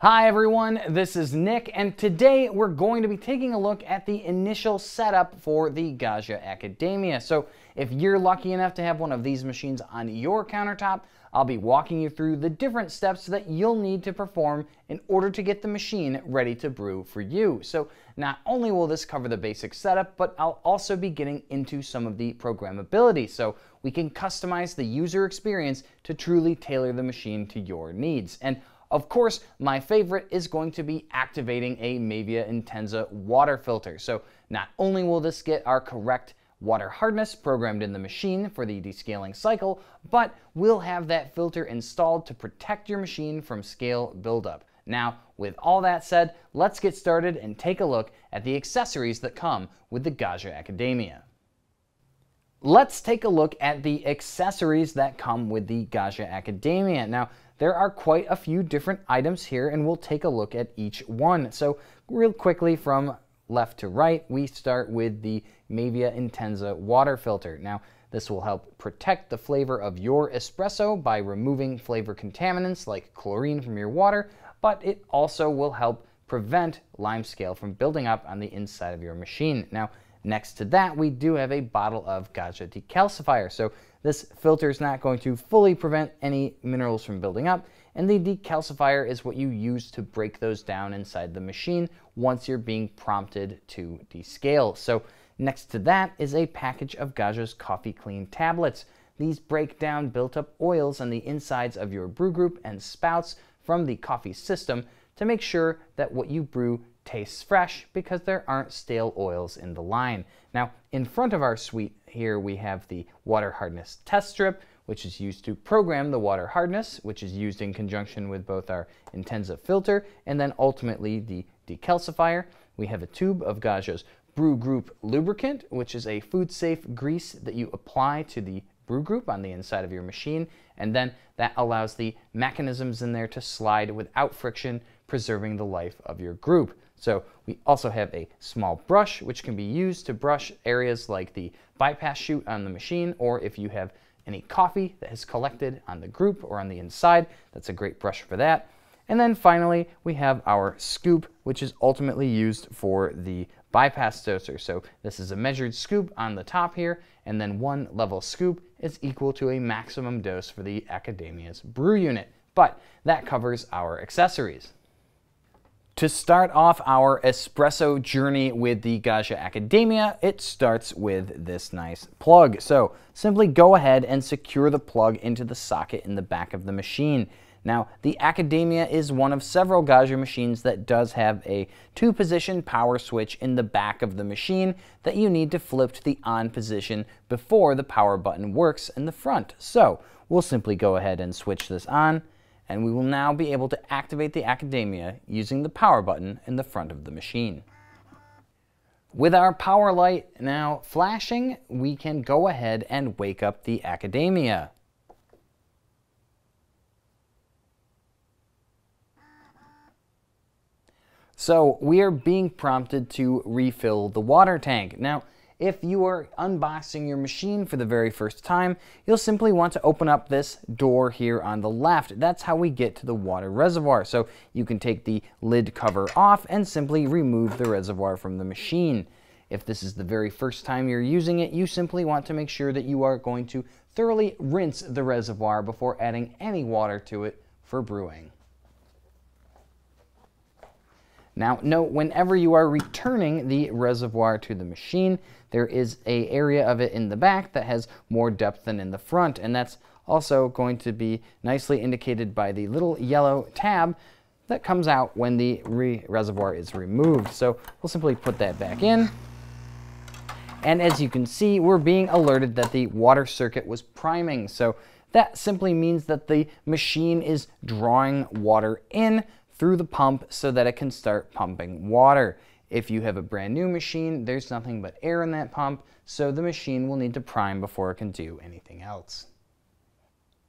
Hi everyone, this is Nick, and today we're going to be taking a look at the initial setup for the Gaggia Accademia. So if you're lucky enough to have one of these machines on your countertop, I'll be walking you through the different steps that you'll need to perform in order to get the machine ready to brew for you. So not only will this cover the basic setup, but I'll also be getting into some of the programmability so we can customize the user experience to truly tailor the machine to your needs. And of course, my favorite is going to be activating a Mavia Intenza water filter. So not only will this get our correct water hardness programmed in the machine for the descaling cycle, but we'll have that filter installed to protect your machine from scale buildup. Now, with all that said, let's get started and take a look at the accessories that come with the Gaggia Accademia. Let's take a look at the accessories that come with the Gaggia Accademia. Now, there are quite a few different items here, and we'll take a look at each one. So real quickly from left to right, we start with the Mavia Intenza water filter. Now, this will help protect the flavor of your espresso by removing flavor contaminants like chlorine from your water, but it also will help prevent limescale from building up on the inside of your machine. Now, next to that, we do have a bottle of Gaggia decalcifier. So this filter is not going to fully prevent any minerals from building up, and the decalcifier is what you use to break those down inside the machine once you're being prompted to descale. So next to that is a package of Gaggia's Coffee Clean tablets. These break down built-up oils on the insides of your brew group and spouts from the coffee system to make sure that what you brew tastes fresh because there aren't stale oils in the line. Now, in front of our suite here we have the water hardness test strip, which is used to program the water hardness, which is used in conjunction with both our Intenza filter and then ultimately the decalcifier. We have a tube of Gaggia's brew group lubricant, which is a food-safe grease that you apply to the brew group on the inside of your machine, and then that allows the mechanisms in there to slide without friction, preserving the life of your group. So we also have a small brush which can be used to brush areas like the bypass chute on the machine, or if you have any coffee that has collected on the group or on the inside, that's a great brush for that. And then finally, we have our scoop, which is ultimately used for the bypass doser. So this is a measured scoop on the top here, and then one level scoop is equal to a maximum dose for the Accademia's brew unit. But that covers our accessories. To start off our espresso journey with the Gaggia Accademia, it starts with this nice plug. So simply go ahead and secure the plug into the socket in the back of the machine. Now, the Accademia is one of several Gaggia machines that does have a 2-position power switch in the back of the machine that you need to flip to the on position before the power button works in the front. So we'll simply go ahead and switch this on, and we will now be able to activate the Accademia using the power button in the front of the machine. With our power light now flashing, we can go ahead and wake up the Accademia. So we are being prompted to refill the water tank. Now, if you are unboxing your machine for the very first time, you'll simply want to open up this door here on the left. That's how we get to the water reservoir. So you can take the lid cover off and simply remove the reservoir from the machine. If this is the very first time you're using it, you simply want to make sure that you are going to thoroughly rinse the reservoir before adding any water to it for brewing. Now, note, whenever you are returning the reservoir to the machine, there is an area of it in the back that has more depth than in the front, and that's also going to be nicely indicated by the little yellow tab that comes out when the reservoir is removed. So we'll simply put that back in. And as you can see, we're being alerted that the water circuit was priming. So that simply means that the machine is drawing water in through the pump so that it can start pumping water. If you have a brand new machine, there's nothing but air in that pump, so the machine will need to prime before it can do anything else.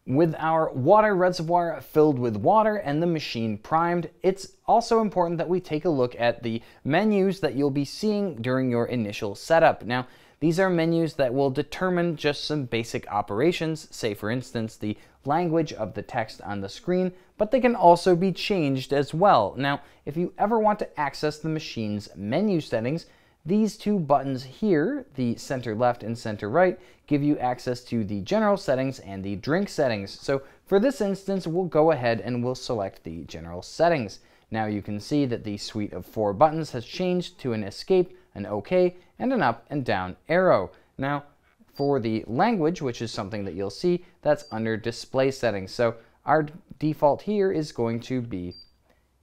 With our water reservoir filled with water and the machine primed, it's also important that we take a look at the menus that you'll be seeing during your initial setup. Now, these are menus that will determine just some basic operations, say for instance the language of the text on the screen, but they can also be changed as well. Now, if you ever want to access the machine's menu settings, these two buttons here, the center left and center right, give you access to the general settings and the drink settings. So for this instance, we'll go ahead and we'll select the general settings. Now you can see that the suite of 4 buttons has changed to an escape, an OK, and an up and down arrow. Now for the language, which is something that you'll see, that's under display settings. So our default here is going to be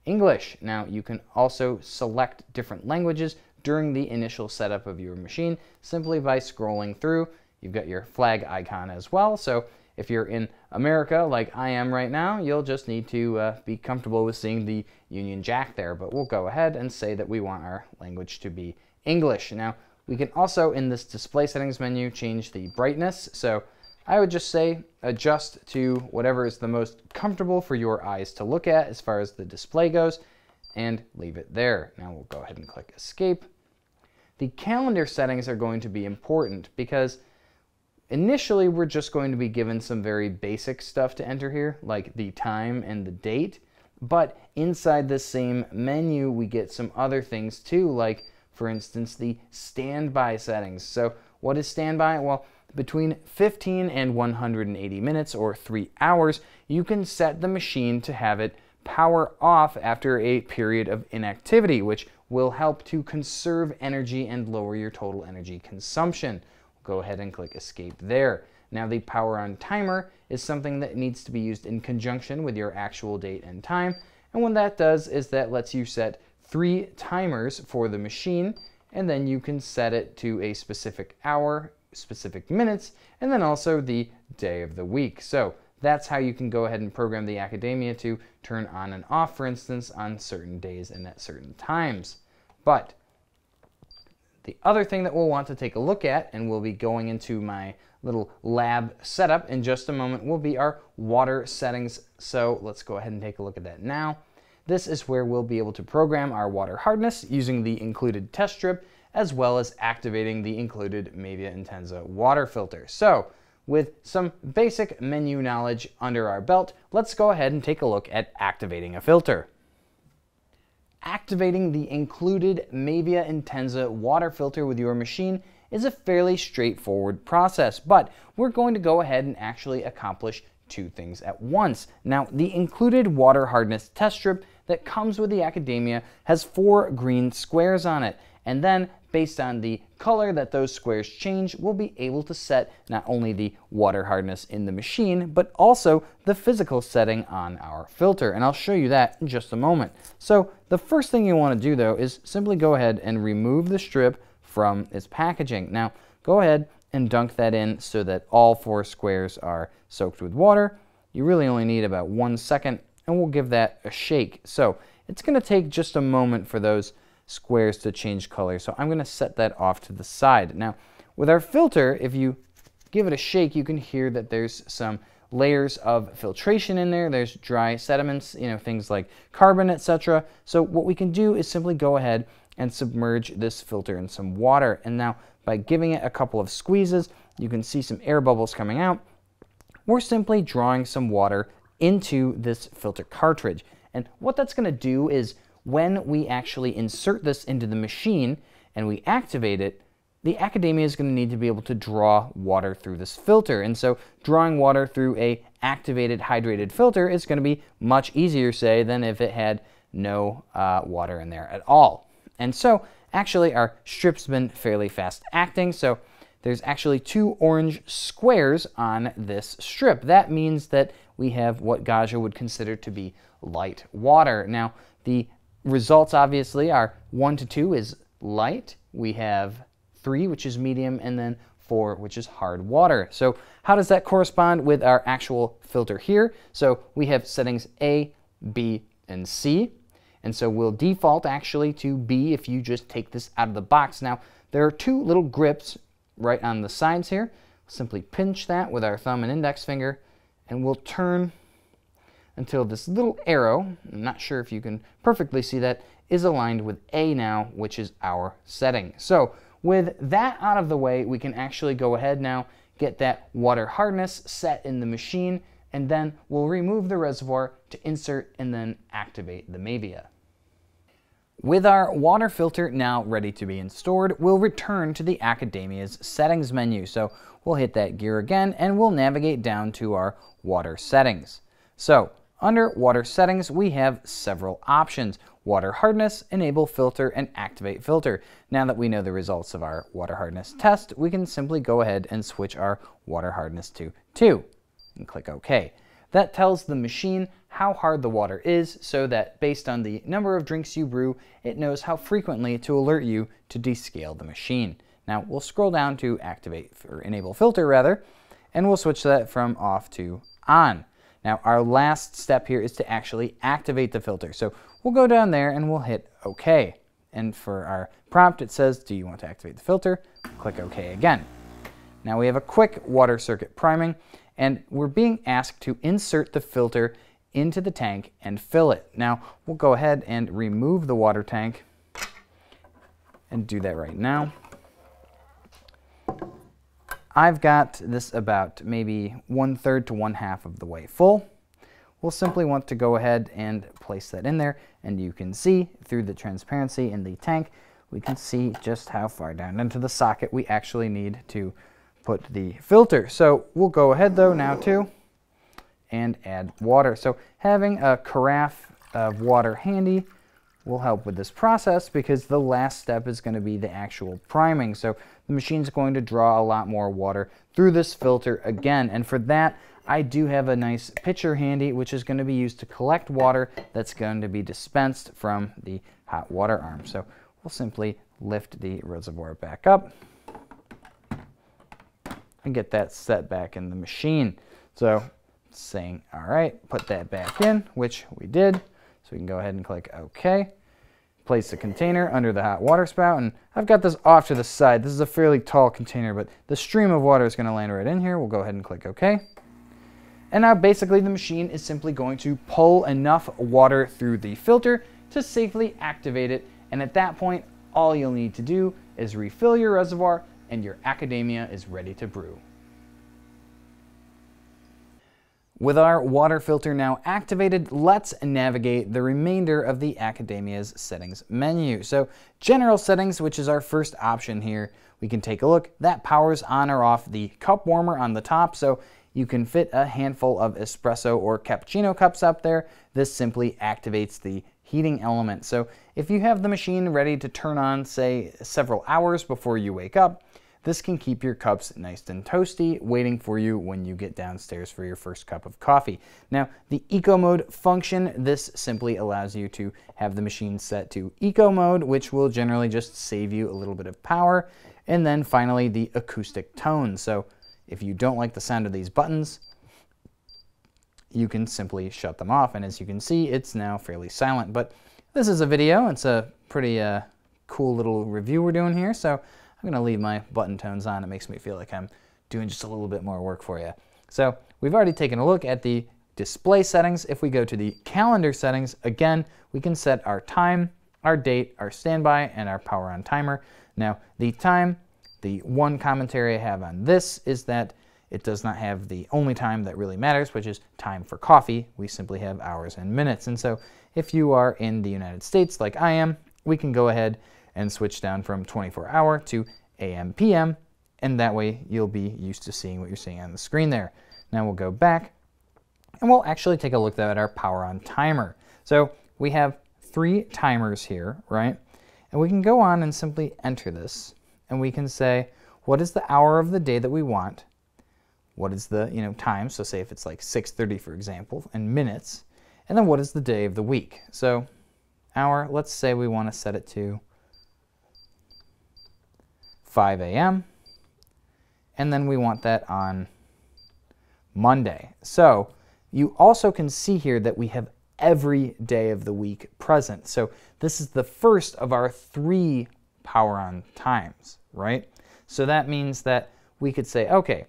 English. Now you can also select different languages during the initial setup of your machine simply by scrolling through. You've got your flag icon as well. So if you're in America like I am right now, you'll just need to be comfortable with seeing the Union Jack there. But we'll go ahead and say that we want our language to be English. Now we can also in this display settings menu change the brightness. So I would just say adjust to whatever is the most comfortable for your eyes to look at as far as the display goes, and leave it there. Now we'll go ahead and click escape. The calendar settings are going to be important because initially we're just going to be given some very basic stuff to enter here, like the time and the date. But inside this same menu, we get some other things too, like for instance, the standby settings. So what is standby? Well, between 15 and 180 minutes or 3 hours, you can set the machine to have it power off after a period of inactivity, which will help to conserve energy and lower your total energy consumption. Go ahead and click escape there. Now the power on timer is something that needs to be used in conjunction with your actual date and time. And what that does is that lets you set 3 timers for the machine, and then you can set it to a specific hour, specific minutes, and then also the day of the week. So that's how you can go ahead and program the Accademia to turn on and off, for instance, on certain days and at certain times. But the other thing that we'll want to take a look at, and we'll be going into my little lab setup in just a moment, will be our water settings. So let's go ahead and take a look at that now. This is where we'll be able to program our water hardness using the included test strip, as well as activating the included Mavia Intenza water filter. So with some basic menu knowledge under our belt, let's go ahead and take a look at activating a filter. Activating the included Mavia Intenza water filter with your machine is a fairly straightforward process, but we're going to go ahead and actually accomplish 2 things at once. Now, the included water hardness test strip that comes with the Accademia has 4 green squares on it, and then based on the color that those squares change, we'll be able to set not only the water hardness in the machine, but also the physical setting on our filter. And I'll show you that in just a moment. So the first thing you want to do though is simply go ahead and remove the strip from its packaging. Now go ahead and dunk that in so that all 4 squares are soaked with water. You really only need about 1 second, and we'll give that a shake. So it's going to take just a moment for those squares to change color. So I'm going to set that off to the side. Now with our filter, if you give it a shake, you can hear that there's some layers of filtration in there. There's dry sediments, things like carbon, etc. So what we can do is simply go ahead and submerge this filter in some water. And now by giving it a couple of squeezes, you can see some air bubbles coming out. We're simply drawing some water into this filter cartridge. And what that's going to do is when we actually insert this into the machine and we activate it, the Accademia is going to need to be able to draw water through this filter. And so drawing water through a activated hydrated filter is going to be much easier, say, than if it had no water in there at all. And so actually our strip's been fairly fast acting. So there's actually 2 orange squares on this strip. That means that we have what Gaggia would consider to be light water. Now the results obviously are 1 to 2 is light. We have 3, which is medium, and then 4, which is hard water. So how does that correspond with our actual filter here? So we have settings A, B, and C. And so we'll default actually to B if you just take this out of the box. Now there are 2 little grips right on the sides here. Simply pinch that with our thumb and index finger, and we'll turn until this little arrow, I'm not sure if you can perfectly see that, is aligned with A now, which is our setting. So with that out of the way, we can actually go ahead now, get that water hardness set in the machine, and then we'll remove the reservoir to insert and then activate the Mavia. With our water filter now ready to be installed, we'll return to the Academia's settings menu. So we'll hit that gear again and we'll navigate down to our water settings. So under water settings, we have several options: water hardness, enable filter, and activate filter. Now that we know the results of our water hardness test, we can simply go ahead and switch our water hardness to 2 and click OK. That tells the machine how hard the water is, so that based on the number of drinks you brew, it knows how frequently to alert you to descale the machine. Now we'll scroll down to activate, or enable filter rather, and we'll switch that from off to on. Now our last step here is to actually activate the filter. So we'll go down there and we'll hit OK. And for our prompt, it says, do you want to activate the filter? Click OK again. Now we have a quick water circuit priming, and we're being asked to insert the filter into the tank and fill it. Now we'll go ahead and remove the water tank and do that right now. I've got this about maybe 1/3 to 1/2 of the way full. We'll simply want to go ahead and place that in there, and you can see through the transparency in the tank, we can see just how far down into the socket we actually need to put the filter. So we'll go ahead though now too and add water. So having a carafe of water handy will help with this process, because the last step is going to be the actual priming. So the machine's going to draw a lot more water through this filter again, and for that I do have a nice pitcher handy, which is going to be used to collect water that's going to be dispensed from the hot water arm. So we'll simply lift the reservoir back up and get that set back in the machine. So it's saying, all right, put that back in, which we did. So we can go ahead and click OK. Place the container under the hot water spout, and I've got this off to the side. This is a fairly tall container, but the stream of water is going to land right in here. We'll go ahead and click OK. And now basically the machine is simply going to pull enough water through the filter to safely activate it. And at that point, all you'll need to do is refill your reservoir and your Academia is ready to brew. With our water filter now activated, let's navigate the remainder of the Academia's settings menu. So general settings, which is our first option here, we can take a look. That powers on or off the cup warmer on the top, so you can fit a handful of espresso or cappuccino cups up there. This simply activates the heating element. So if you have the machine ready to turn on, say, several hours before you wake up, this can keep your cups nice and toasty, waiting for you when you get downstairs for your first cup of coffee. Now, the eco mode function, this simply allows you to have the machine set to eco mode, which will generally just save you a little bit of power. And then finally, the acoustic tone. So if you don't like the sound of these buttons, you can simply shut them off. And as you can see, it's now fairly silent. But this is a video. It's a pretty cool little review we're doing here. So I'm going to leave my button tones on. It makes me feel like I'm doing just a little bit more work for you. So we've already taken a look at the display settings. If we go to the calendar settings, again, we can set our time, our date, our standby, and our power on timer. Now, the time, the one commentary I have on this is that it does not have the only time that really matters, which is time for coffee. We simply have hours and minutes. And so if you are in the United States like I am, we can go ahead and switch down from 24-hour to AM, PM, and that way you'll be used to seeing what you're seeing on the screen there. Now we'll go back, and we'll actually take a look at our power on timer. So we have 3 timers here, right? And we can go on and simply enter this, and we can say, what is the hour of the day that we want? What is the time? So say if it's like 6:30, for example, and minutes, and then what is the day of the week? So hour, let's say we want to set it to 5 a.m. and then we want that on Monday. So you also can see here that we have every day of the week present. So this is the first of our 3 power on times, right? So that means that we could say, okay,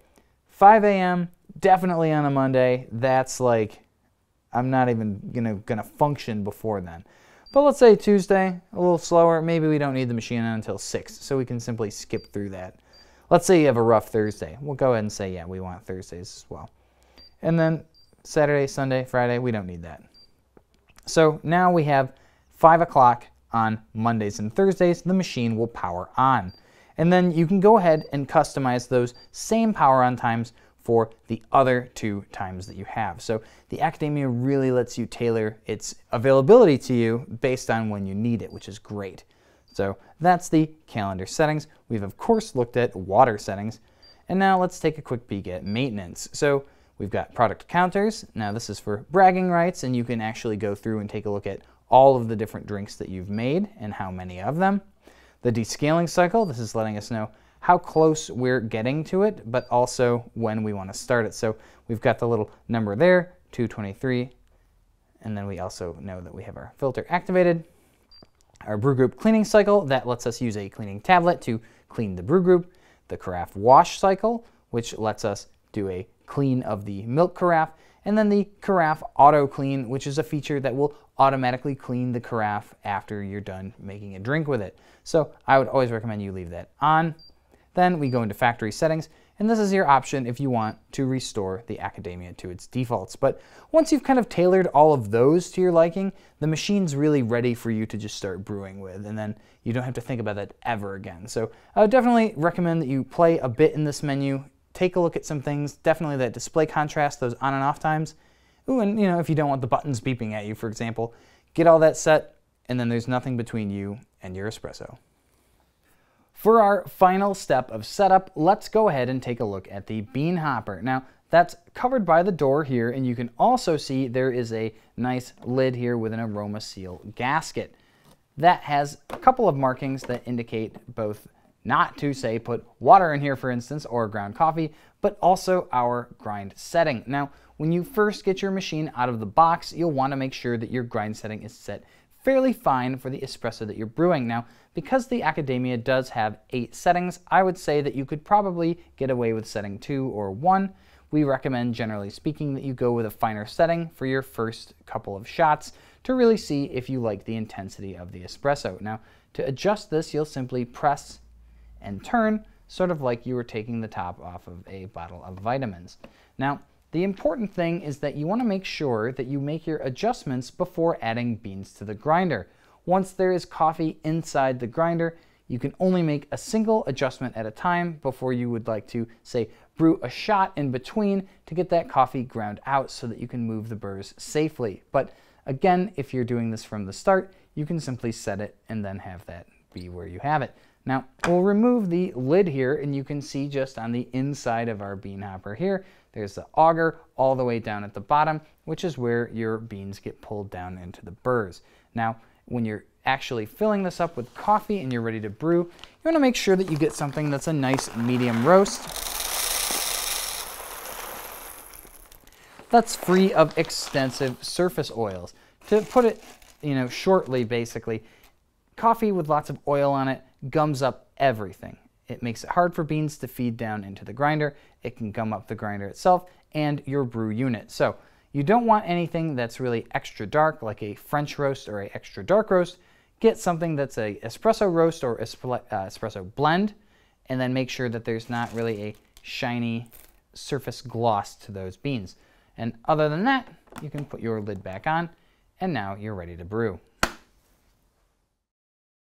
5 a.m. definitely on a Monday. That's like, I'm not even gonna function before then. But let's say Tuesday, a little slower, maybe we don't need the machine until 6, so we can simply skip through that. Let's say you have a rough Thursday. We'll go ahead and say, yeah, we want Thursdays as well. And then Saturday, Sunday, Friday, we don't need that. So now we have 5 o'clock on Mondays and Thursdays, the machine will power on. And then you can go ahead and customize those same power on times for the other 2 times that you have. So the Accademia really lets you tailor its availability to you based on when you need it, which is great. So that's the calendar settings. We've of course looked at water settings. And now let's take a quick peek at maintenance. So we've got product counters. Now this is for bragging rights, and you can actually go through and take a look at all of the different drinks that you've made and how many of them. The descaling cycle, this is letting us know how close we're getting to it, but also when we want to start it. So we've got the little number there, 223, and then we also know that we have our filter activated. Our brew group cleaning cycle, that lets us use a cleaning tablet to clean the brew group. The carafe wash cycle, which lets us do a clean of the milk carafe. And then the carafe auto clean, which is a feature that will automatically clean the carafe after you're done making a drink with it. So I would always recommend you leave that on. Then we go into factory settings, and this is your option if you want to restore the Accademia to its defaults. But once you've kind of tailored all of those to your liking, the machine's really ready for you to just start brewing with, and then you don't have to think about that ever again. So I would definitely recommend that you play a bit in this menu, take a look at some things, definitely that display contrast, those on and off times. Ooh, and if you don't want the buttons beeping at you, for example, get all that set, and then there's nothing between you and your espresso. For our final step of setup, let's go ahead and take a look at the bean hopper. Now, that's covered by the door here, and you can also see there is a nice lid here with an aroma seal gasket. That has a couple of markings that indicate both not to, say, put water in here, for instance, or ground coffee, but also our grind setting. Now, when you first get your machine out of the box, you'll want to make sure that your grind setting is set fairly fine for the espresso that you're brewing. Now, because the Accademia does have 8 settings, I would say that you could probably get away with setting 2 or 1. We recommend, generally speaking, that you go with a finer setting for your first couple of shots to really see if you like the intensity of the espresso. Now, to adjust this, you'll simply press and turn, sort of like you were taking the top off of a bottle of vitamins. Now, the important thing is that you want to make sure that you make your adjustments before adding beans to the grinder. Once there is coffee inside the grinder, you can only make a single adjustment at a time before you would like to, say, brew a shot in between to get that coffee ground out so that you can move the burrs safely. But again, if you're doing this from the start, you can simply set it and then have that be where you have it. Now, we'll remove the lid here, and you can see just on the inside of our bean hopper here, there's the auger all the way down at the bottom, which is where your beans get pulled down into the burrs. Now, when you're actually filling this up with coffee and you're ready to brew, you want to make sure that you get something that's a nice medium roast that's free of extensive surface oils. To put it, shortly, basically, coffee with lots of oil on it gums up everything. It makes it hard for beans to feed down into the grinder. It can gum up the grinder itself and your brew unit. So you don't want anything that's really extra dark, like a French roast or an extra dark roast. Get something that's a espresso roast or espresso blend, and then make sure that there's not really a shiny surface gloss to those beans. And other than that, you can put your lid back on, and now you're ready to brew.